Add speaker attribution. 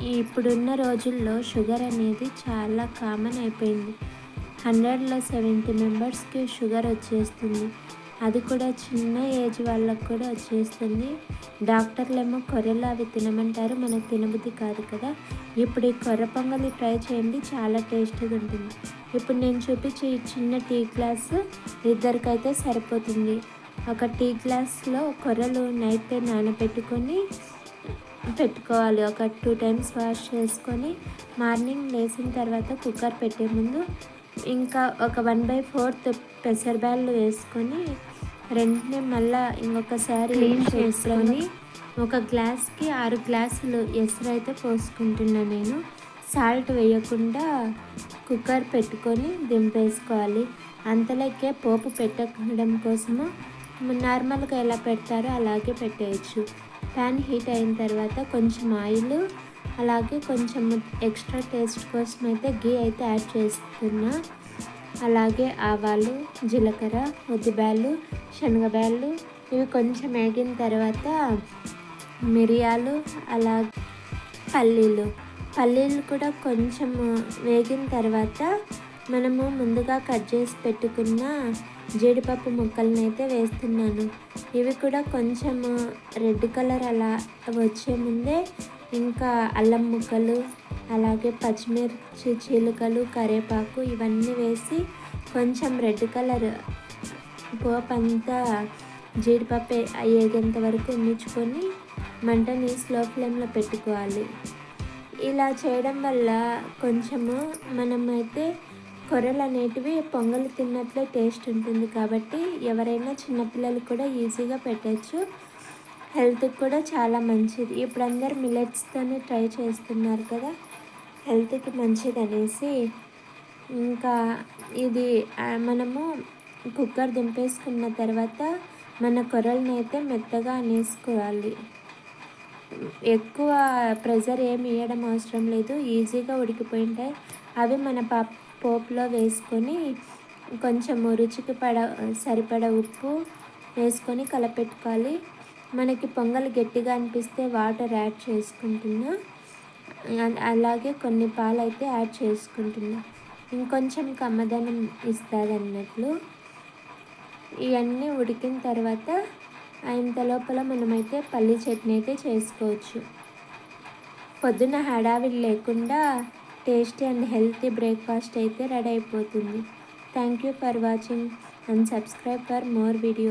Speaker 1: ఇప్పుడున్న రోజుల్లో షుగర్ అనేది చాలా కామన్ అయిపోయింది. 100లో 70 మెంబర్స్‌కి షుగర్ వచ్చేస్తుంది. అది కూడా చిన్న ఏజ్ వాళ్ళకి కూడా వచ్చేస్తుంది. డాక్టర్లేమో కొర్రలు అవి తినమంటారు. మనకు తినబుద్ధి కాదు కదా! ఇప్పుడు ఈ కొర్ర పొంగలి ట్రై చేయండి. చాలా టేస్టీగా ఉంటుంది. ఇప్పుడు నేను చూపించే ఈ చిన్న టీ గ్లాసు ఇద్దరికైతే సరిపోతుంది. ఒక టీ గ్లాస్‌లో కొర్రలు నైట్ నానబెట్టుకొని పెట్టుకోవాలి. ఒక 2 టైమ్స్ వాష్ చేసుకొని మార్నింగ్ లేచిన తర్వాత కుక్కర్ పెట్టే ముందు ఇంకా ఒక 1/4 పెసరబ్యాళ్ళు వేసుకొని రెండునే మళ్ళీ ఇంకొకసారి క్లీన్ చేసుకొని ఒక గ్లాస్కి 6 గ్లాసులు ఎసరైతే పోసుకుంటున్నా నేను. సాల్ట్ వేయకుండా కుక్కర్ పెట్టుకొని దింపేసుకోవాలి. అంతలోకే పోపు పెట్టడం కోసము నార్మల్గా ఎలా పెడతారో అలాగే పెట్టేయచ్చు. ప్యాన్ హీట్ అయిన తర్వాత కొంచెం ఆయిల్, అలాగే కొంచెం ఎక్స్ట్రా టేస్ట్ కోసం అయితే గీ అయితే యాడ్ చేస్తున్నా. అలాగే ఆవాలు, జీలకర్ర, ఉద్దిబ్యాళ్ళు, శనగబ్యాళ్ళు ఇవి కొంచెం వేగిన తర్వాత మిరియాలు, అలాగే పల్లీలు కూడా కొంచెం వేగిన తర్వాత మనము ముందుగా కట్ చేసి పెట్టుకున్న జీడిపప్పు ముక్కలను అయితే వేస్తున్నాను. ఇవి కూడా కొంచెం రెడ్ కలర్ అలా వచ్చే ముందే ఇంకా అల్లం ముక్కలు, అలాగే పచ్చిమిర్చి చీలికలు, కరివేపాకు ఇవన్నీ వేసి కొంచెం రెడ్ కలర్ పోపు అంతా జీడిపప్పు వేగేంత వరకు ఉంచుకొని మంటని స్లో ఫ్లేమ్లో పెట్టుకోవాలి. ఇలా చేయడం వల్ల కొంచెము మనమైతే కొర్రలు అనేటివి పొంగలి తిన్నట్లే టేస్ట్ ఉంటుంది. కాబట్టి ఎవరైనా చిన్నపిల్లలు కూడా ఈజీగా పెట్టచ్చు. హెల్త్కి కూడా చాలా మంచిది. ఇప్పుడు అందరు మిల్లెట్స్తోనే ట్రై చేస్తున్నారు కదా, హెల్త్కి మంచిది అనేసి. ఇంకా ఇది మనము కుక్కర్ దింపేసుకున్న తర్వాత మన కొర్రలను అయితే మెత్తగా అనేసుకోవాలి. ఎక్కువ ప్రెషర్ ఏమి ఇవ్వడం అవసరం లేదు. ఈజీగా ఉడికిపోయింటాయి. అవి మన పోపులో వేసుకొని కొంచెం రుచికి సరిపడా ఉప్పు వేసుకొని కలపెట్టుకోవాలి. మనకి పొంగల్ గట్టిగా అనిపిస్తే వాటర్ యాడ్ చేసుకుంటున్నా. అలాగే కొన్ని పాలు అయితే యాడ్ చేసుకుంటున్నా. ఇంకొంచెం కమ్మదనం ఇస్తుంది అన్నట్లు. ఇవన్నీ ఉడికిన తర్వాత ఇంత లోపల మనమైతే పల్లీ చట్నీ అయితే చేసుకోవచ్చు. పొద్దున హడావిడి లేకుండా టేస్టీ అండ్ హెల్తీ బ్రేక్ఫాస్ట్ అయితే రెడీ అయిపోతుంది. Thank you for watching and subscribe for more video.